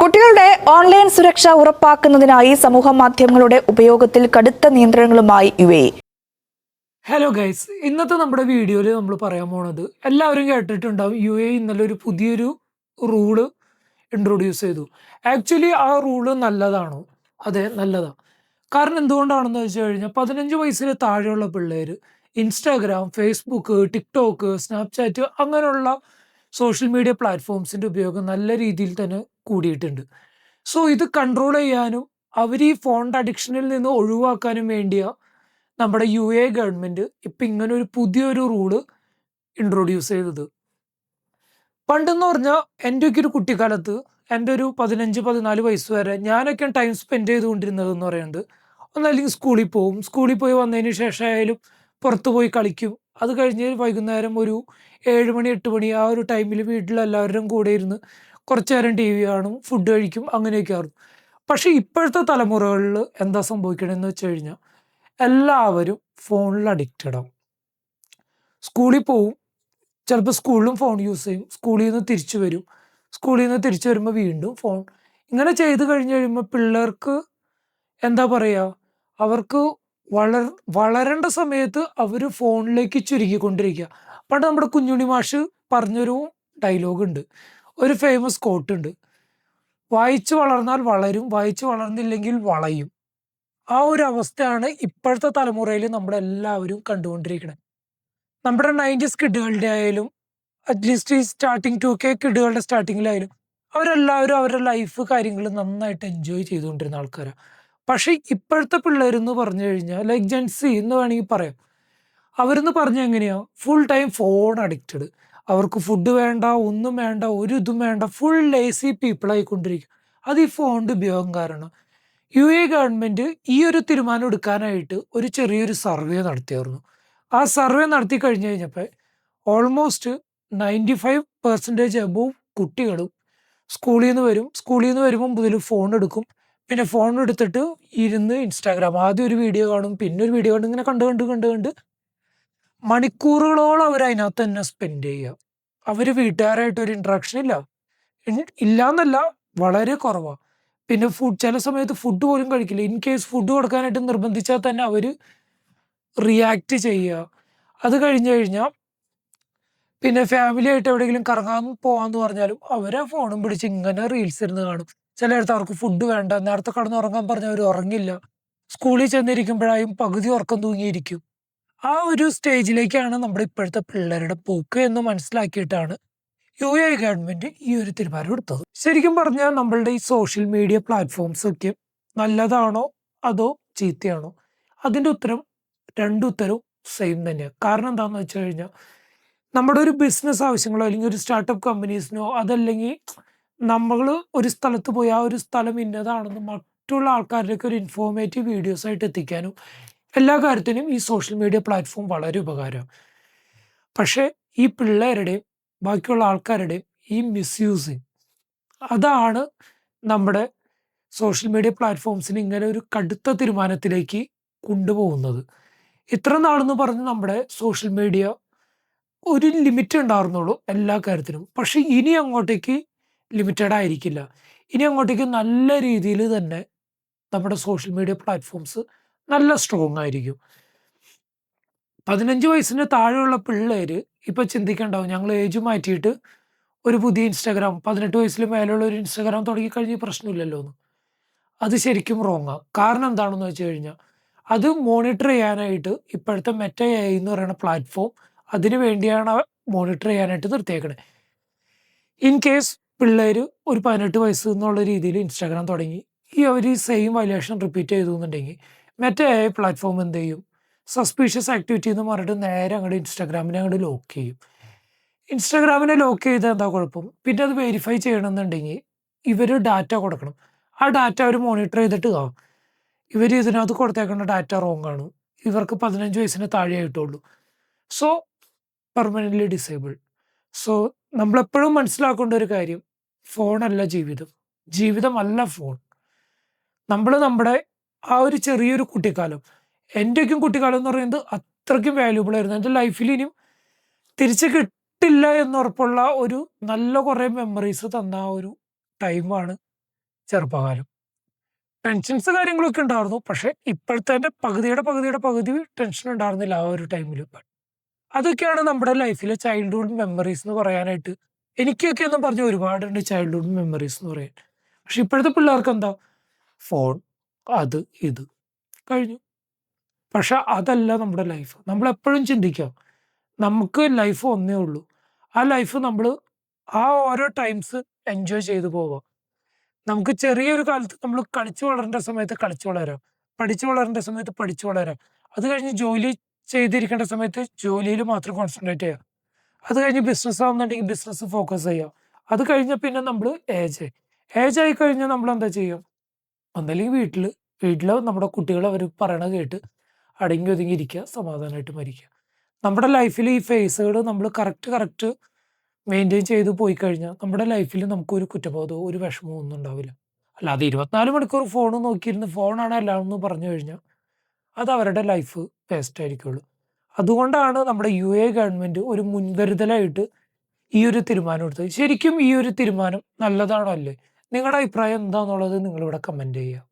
കുട്ടികളുടെ ഓൺലൈൻ സുരക്ഷ ഉറപ്പാക്കുന്നതിനായി സമൂഹമാധ്യമങ്ങളുടെ ഉപയോഗത്തിൽ കടുത്ത നിയന്ത്രണങ്ങളുമായി UAE. ഹലോ ഗൈസ്, ഇന്നത്തെ നമ്മുടെ വീഡിയോയിൽ നമ്മൾ പറയാൻ പോണത് എല്ലാവരും കേട്ടിട്ടുണ്ടാവും. UAE ഇന്നലെ ഒരു പുതിയൊരു റൂള് ഇൻട്രൊഡ്യൂസ് ചെയ്തു. ആക്ച്വലി ആ റൂള് നല്ലതാണോ? അതെ, നല്ലതാണ്. കാരണം എന്തുകൊണ്ടാണെന്ന് വെച്ച് കഴിഞ്ഞാൽ 15 വയസ്സിന് താഴെയുള്ള പിള്ളേർ ഇൻസ്റ്റാഗ്രാം, ഫേസ്ബുക്ക്, ടിക്ടോക്ക്, സ്നാപ്ചാറ്റ് അങ്ങനെയുള്ള സോഷ്യൽ മീഡിയ പ്ലാറ്റ്ഫോംസിന്റെ ഉപയോഗം നല്ല രീതിയിൽ തന്നെ കൂടിയിട്ടുണ്ട്. സോ ഇത് കൺട്രോൾ ചെയ്യാനും അവർ ഈ ഫോണിന്റെ അഡിക്ഷനിൽ നിന്ന് ഒഴിവാക്കാനും വേണ്ടിയാ നമ്മുടെ UAE ഗവൺമെന്റ് ഇപ്പൊ ഇങ്ങനെ ഒരു പുതിയൊരു റൂള് ഇൻട്രൊഡ്യൂസ് ചെയ്തത്. പണ്ടെന്ന് പറഞ്ഞാൽ എൻ്റെയൊക്കെ ഒരു കുട്ടിക്കാലത്ത് എൻ്റെ ഒരു 15-14 വയസ്സ് വരെ ഞാനൊക്കെ ടൈം സ്പെൻഡ് ചെയ്തുകൊണ്ടിരുന്നത് എന്ന് പറയുന്നത് ഒന്നല്ലെങ്കിൽ സ്കൂളിൽ പോകും, സ്കൂളിൽ പോയി വന്നതിന് ശേഷം ആയാലും പുറത്ത് പോയി കളിക്കും. അത് കഴിഞ്ഞ് വൈകുന്നേരം ഒരു 7 മണി 8 മണി ആ ഒരു ടൈമിൽ വീട്ടിലെല്ലാവരും കൂടെ ഇരുന്ന് കുറച്ച് നേരം TV കാണും, ഫുഡ് കഴിക്കും, അങ്ങനെയൊക്കെ ആയിരുന്നു. പക്ഷെ ഇപ്പോഴത്തെ തലമുറകളിൽ എന്താ സംഭവിക്കണമെന്ന് വെച്ച് കഴിഞ്ഞാൽ എല്ലാവരും ഫോണിൽ അഡിക്റ്റഡ് ആവും. സ്കൂളിൽ പോവും, ചിലപ്പോൾ സ്കൂളിലും ഫോൺ യൂസ് ചെയ്യും, സ്കൂളിൽ നിന്ന് തിരിച്ചു വരും, സ്കൂളിൽ നിന്ന് തിരിച്ചു വരുമ്പോൾ വീണ്ടും ഫോൺ. ഇങ്ങനെ ചെയ്ത് കഴിഞ്ഞ് കഴിയുമ്പോൾ പിള്ളേർക്ക് എന്താ പറയുക, അവർക്ക് വളർ വളരേണ്ട സമയത്ത് അവർ ഫോണിലേക്ക് ചുരുക്കിക്കൊണ്ടിരിക്കുക. പണ്ട് നമ്മുടെ കുഞ്ഞുണ്ണി മാഷ് പറഞ്ഞൊരു ഡയലോഗ് ഉണ്ട്, ഒരു ഫേമസ് കോട്ട് ഉണ്ട്: വായിച്ചു വളർന്നാൽ വളരും, വായിച്ചു വളർന്നില്ലെങ്കിൽ വളയും. ആ ഒരു അവസ്ഥയാണ് ഇപ്പോഴത്തെ തലമുറയിൽ നമ്മളെല്ലാവരും കണ്ടുകൊണ്ടിരിക്കുന്നത്. നമ്മുടെ 90s കിഡുകളുടെ ആയാലും അറ്റ്ലീസ്റ്റ് ഈ സ്റ്റാർട്ടിങ് 2K കിഡുകളുടെ സ്റ്റാർട്ടിങ്ങിലായാലും അവരെല്ലാവരും അവരുടെ ലൈഫ് കാര്യങ്ങൾ നന്നായിട്ട് എൻജോയ് ചെയ്തുകൊണ്ടിരുന്ന ആൾക്കാരാണ്. പക്ഷേ ഇപ്പോഴത്തെ പിള്ളേരെന്ന് പറഞ്ഞു കഴിഞ്ഞാൽ ലൈക്ക് ജെൻസി എന്ന് വേണമെങ്കിൽ പറയാം. അവരെന്ന് പറഞ്ഞാൽ എങ്ങനെയാ, ഫുൾ ടൈം ഫോൺ അഡിക്റ്റഡ്. അവർക്ക് ഫുഡ് വേണ്ട, ഒന്നും വേണ്ട, ഒരു ഇതും വേണ്ട, ഫുൾ ലേസി പീപ്പിൾ ആയിക്കൊണ്ടിരിക്കും. അത് ഈ ഫോണിൻ്റെ ഉപയോഗം കാരണം. UAE ഗവൺമെന്റ് ഈ ഒരു തീരുമാനം എടുക്കാനായിട്ട് ഒരു ചെറിയൊരു സർവേ നടത്തിയായിരുന്നു. ആ സർവേ നടത്തി കഴിഞ്ഞ് കഴിഞ്ഞപ്പോൾ ഓൾമോസ്റ്റ് 95% അബോവ് കുട്ടികളും സ്കൂളിൽ നിന്ന് വരും, സ്കൂളിൽ നിന്ന് വരുമ്പോൾ മുതൽ ഫോൺ എടുക്കും. പിന്നെ ഫോൺ എടുത്തിട്ട് ഇരുന്ന് ഇൻസ്റ്റാഗ്രാം ആദ്യം ഒരു വീഡിയോ കാണും, പിന്നെ ഒരു വീഡിയോ കാണും, ഇങ്ങനെ കണ്ട് കണ്ട് കണ്ട് കണ്ട് മണിക്കൂറുകളോളം അവർ അതിനകത്ത് തന്നെ സ്പെൻഡ് ചെയ്യുക. അവർ വീട്ടുകാരായിട്ട് ഒരു ഇൻട്രാക്ഷൻ ഇല്ല. ഇല്ലാന്നല്ല, വളരെ കുറവാണ്. പിന്നെ ചില സമയത്ത് ഫുഡ് പോലും കഴിക്കില്ല. ഇൻ കേസ് ഫുഡ് കൊടുക്കാനായിട്ട് നിർബന്ധിച്ചാൽ തന്നെ അവർ റിയാക്ട് ചെയ്യുക. അത് കഴിഞ്ഞ് കഴിഞ്ഞാൽ പിന്നെ ഫാമിലി ആയിട്ട് എവിടെയെങ്കിലും കറങ്ങാൻ പോകാന്ന് പറഞ്ഞാലും അവരെ ഫോണും പിടിച്ച് ഇങ്ങനെ റീൽസ് ഇരുന്ന് കാണും. ചിലയിടത്ത് അവർക്ക് ഫുഡ് വേണ്ട, നേരത്തെ കിടന്നുറങ്ങാൻ പറഞ്ഞാൽ അവർ ഉറങ്ങില്ല. സ്കൂളിൽ ചെന്നിരിക്കുമ്പോഴായും പകുതി ഉറക്കം തൂങ്ങിയിരിക്കും. ആ ഒരു സ്റ്റേജിലേക്കാണ് നമ്മുടെ ഇപ്പോഴത്തെ പിള്ളേരുടെ പോക്ക് എന്ന് മനസ്സിലാക്കിയിട്ടാണ് UAE ഗവൺമെന്റ് ഈ ഒരു തീരുമാനം എടുത്തത്. ശരിക്കും പറഞ്ഞാൽ നമ്മളുടെ ഈ സോഷ്യൽ മീഡിയ പ്ലാറ്റ്ഫോംസ് ഒക്കെ നല്ലതാണോ അതോ ചീത്തയാണോ? അതിന്റെ ഉത്തരം, രണ്ടുത്തരവും സെയിം തന്നെയാണ്. കാരണം എന്താണെന്ന് വെച്ച് കഴിഞ്ഞാൽ നമ്മുടെ ഒരു ബിസിനസ് ആവശ്യങ്ങളോ അല്ലെങ്കിൽ ഒരു സ്റ്റാർട്ടപ്പ് കമ്പനീസിനോ അതല്ലെങ്കിൽ നമ്മൾ ഒരു സ്ഥലത്ത് പോയി ആ ഒരു സ്ഥലം ഇന്നതാണെന്ന് മറ്റുള്ള ആൾക്കാരിലേക്ക് ഒരു ഇൻഫോർമേറ്റീവ് വീഡിയോസ് ആയിട്ട് എത്തിക്കാനും എല്ലാ കാര്യത്തിനും ഈ സോഷ്യൽ മീഡിയ പ്ലാറ്റ്ഫോം വളരെ ഉപകാരമാണ്. പക്ഷേ ഈ പിള്ളേരുടെയും ബാക്കിയുള്ള ആൾക്കാരുടെയും ഈ മിസ്യൂസിങ്, അതാണ് നമ്മുടെ സോഷ്യൽ മീഡിയ പ്ലാറ്റ്ഫോംസിന് ഇങ്ങനെ ഒരു കടുത്ത തീരുമാനത്തിലേക്ക് കൊണ്ടുപോകുന്നത്. ഇത്ര നാളെന്ന് പറഞ്ഞ് നമ്മുടെ സോഷ്യൽ മീഡിയ ഒരു ലിമിറ്റ് ഉണ്ടായിരുന്നുള്ളൂ എല്ലാ കാര്യത്തിനും. പക്ഷെ ഇനി അങ്ങോട്ടേക്ക് ലിമിറ്റഡ് ആയിരിക്കില്ല. ഇനി അങ്ങോട്ടേക്ക് നല്ല രീതിയിൽ തന്നെ നമ്മുടെ സോഷ്യൽ മീഡിയ പ്ലാറ്റ്ഫോംസ് നല്ല സ്ട്രോങ് ആയിരിക്കും. 15 വയസ്സിന് താഴെയുള്ള പിള്ളേര് ഇപ്പൊ ചിന്തിക്കണ്ടാവും, ഞങ്ങൾ ഏജ് മാറ്റിയിട്ട് ഒരു പുതിയ ഇൻസ്റ്റാഗ്രാം, 18 വയസ്സിൽ മേലുള്ള ഒരു ഇൻസ്റ്റാഗ്രാം തുടങ്ങി കഴിഞ്ഞ പ്രശ്നമില്ലല്ലോ എന്ന്. അത് ശരിക്കും റോങ്ങാണ്. കാരണം എന്താണെന്ന് വെച്ച് കഴിഞ്ഞാൽ അത് മോണിറ്റർ ചെയ്യാനായിട്ട് ഇപ്പോഴത്തെ മെറ്റ AI എന്ന് പറയുന്ന പ്ലാറ്റ്ഫോം അതിന് വേണ്ടിയാണ് മോണിറ്റർ ചെയ്യാനായിട്ട് നിർത്തിയേക്കണേ. ഇൻ കേസ് പിള്ളേർ ഒരു 18 വയസ്സ് എന്നുള്ള രീതിയിൽ ഇൻസ്റ്റാഗ്രാം തുടങ്ങി ഈ സെയിം വയലേഷൻ റിപ്പീറ്റ് ചെയ്തു എന്നുണ്ടെങ്കിൽ മെറ്റ AI പ്ലാറ്റ്ഫോം എന്ത് ചെയ്യും, സസ്പീഷ്യസ് ആക്ടിവിറ്റി എന്ന് പറഞ്ഞിട്ട് നേരെ അങ്ങോട്ട് ഇൻസ്റ്റാഗ്രാമിനെ അങ്ങോട്ട് ലോക്ക് ചെയ്യും. ഇൻസ്റ്റാഗ്രാമിനെ ലോക്ക് ചെയ്താൽ എന്താ കുഴപ്പം? പിന്നെ അത് വെരിഫൈ ചെയ്യണമെന്നുണ്ടെങ്കിൽ ഇവർ ഡാറ്റ കൊടുക്കണം. ആ ഡാറ്റ അവർ മോണിറ്റർ ചെയ്തിട്ട് ഇവർ ഇതിനകത്ത് കൊടുത്തേക്കുന്ന ഡാറ്റ റോങ് ആണ്, ഇവർക്ക് 15 വയസ്സിന് താഴെ ആയിട്ടുള്ളൂ, സോ പെർമനൻ്റ്ലി ഡിസേബിൾ. സോ നമ്മളെപ്പോഴും മനസ്സിലാക്കേണ്ട ഒരു കാര്യം, ഫോണല്ല ജീവിതം, ജീവിതമല്ല ഫോൺ. നമ്മൾ നമ്മുടെ ആ ഒരു ചെറിയൊരു കുട്ടിക്കാലം, എൻ്റെയൊക്കെയും കുട്ടിക്കാലം എന്ന് പറയുന്നത് അത്രയ്ക്കും വാല്യൂബിൾ ആയിരുന്നു. എൻ്റെ ലൈഫിൽ ഇനിയും തിരിച്ച് കിട്ടില്ല എന്നുറപ്പുള്ള ഒരു നല്ല കുറേ മെമ്മറീസ് തന്ന ആ ഒരു ടൈമാണ് ചെറുപ്പകാലം. ടെൻഷൻസ് കാര്യങ്ങളൊക്കെ ഉണ്ടായിരുന്നു. പക്ഷെ ഇപ്പോഴത്തെ പകുതി ടെൻഷൻ ഉണ്ടായിരുന്നില്ല ആ ഒരു ടൈമിൽ. അതൊക്കെയാണ് നമ്മുടെ ലൈഫിലെ ചൈൽഡ്ഹുഡ് മെമ്മറീസ് എന്ന് പറയാനായിട്ട്. എനിക്കൊക്കെ എന്ന് പറഞ്ഞ ഒരുപാടുണ്ട് ചൈൽഡ്ഹുഡ് മെമ്മറീസ് എന്ന് പറയാൻ. പക്ഷെ ഇപ്പോഴത്തെ പിള്ളേർക്ക് എന്താ, ഫോൺ, അത് ഇത് കഴിഞ്ഞു. പക്ഷെ അതല്ല നമ്മുടെ ലൈഫ്. നമ്മൾ എപ്പോഴും ചിന്തിക്കാം, നമുക്ക് ലൈഫ് ഒന്നേ ഉള്ളൂ. ആ ലൈഫ് നമ്മൾ ആ ഓരോ ടൈംസ് എൻജോയ് ചെയ്തു പോവാം. നമുക്ക് ചെറിയൊരു കാലത്ത് നമ്മൾ കളിച്ചു വളരേണ്ട സമയത്ത് കളിച്ചു വളരാം. പഠിച്ചു വളരേണ്ട സമയത്ത് പഠിച്ചു വളരാം. അത് കഴിഞ്ഞ് ജോലി ചെയ്തിരിക്കേണ്ട സമയത്ത് ജോലിയിൽ മാത്രം കോൺസെൻട്രേറ്റ് ചെയ്യാം. അത് കഴിഞ്ഞ് ബിസിനസ് ആവുന്നുണ്ടെങ്കിൽ ബിസിനസ് ഫോക്കസ് ചെയ്യാം. അത് കഴിഞ്ഞ പിന്നെ നമ്മൾ ഏജ് ആയി കഴിഞ്ഞാൽ നമ്മൾ എന്താ ചെയ്യും? ഒന്നല്ലെങ്കിൽ വീട്ടില് നമ്മുടെ കുട്ടികൾ അവർ പറയണ കേട്ട് അടങ്ങി ഒതുങ്ങി ഇരിക്കുക, സമാധാനമായിട്ട് മരിക്കുക. നമ്മുടെ ലൈഫിൽ ഈ ഫേസുകൾ നമ്മൾ കറക്റ്റ് മെയിൻറ്റെയിൻ ചെയ്ത് പോയി കഴിഞ്ഞാൽ നമ്മുടെ ലൈഫിൽ നമുക്കൊരു കുറ്റബോധമോ ഒരു വിഷമമോ ഒന്നും ഉണ്ടാവില്ല. അല്ലാതെ 24 മണിക്കൂർ ഫോൺ നോക്കിയിരുന്ന് ഫോണാണ് എല്ലാം എന്ന് പറഞ്ഞു കഴിഞ്ഞാൽ അത് അവരുടെ ലൈഫ് വേസ്റ്റ് ആയിരിക്കുള്ളൂ. അതുകൊണ്ടാണ് നമ്മുടെ ഗവൺമെന്റ് ഒരു മുൻകരുതലായിട്ട് ഈ ഒരു തീരുമാനം എടുത്തത്. ശരിക്കും ഈ ഒരു തീരുമാനം നല്ലതാണോ അല്ലേ? നിങ്ങളുടെ അഭിപ്രായം എന്താണെന്നുള്ളത് നിങ്ങളിവിടെ കമന്റ് ചെയ്യുക.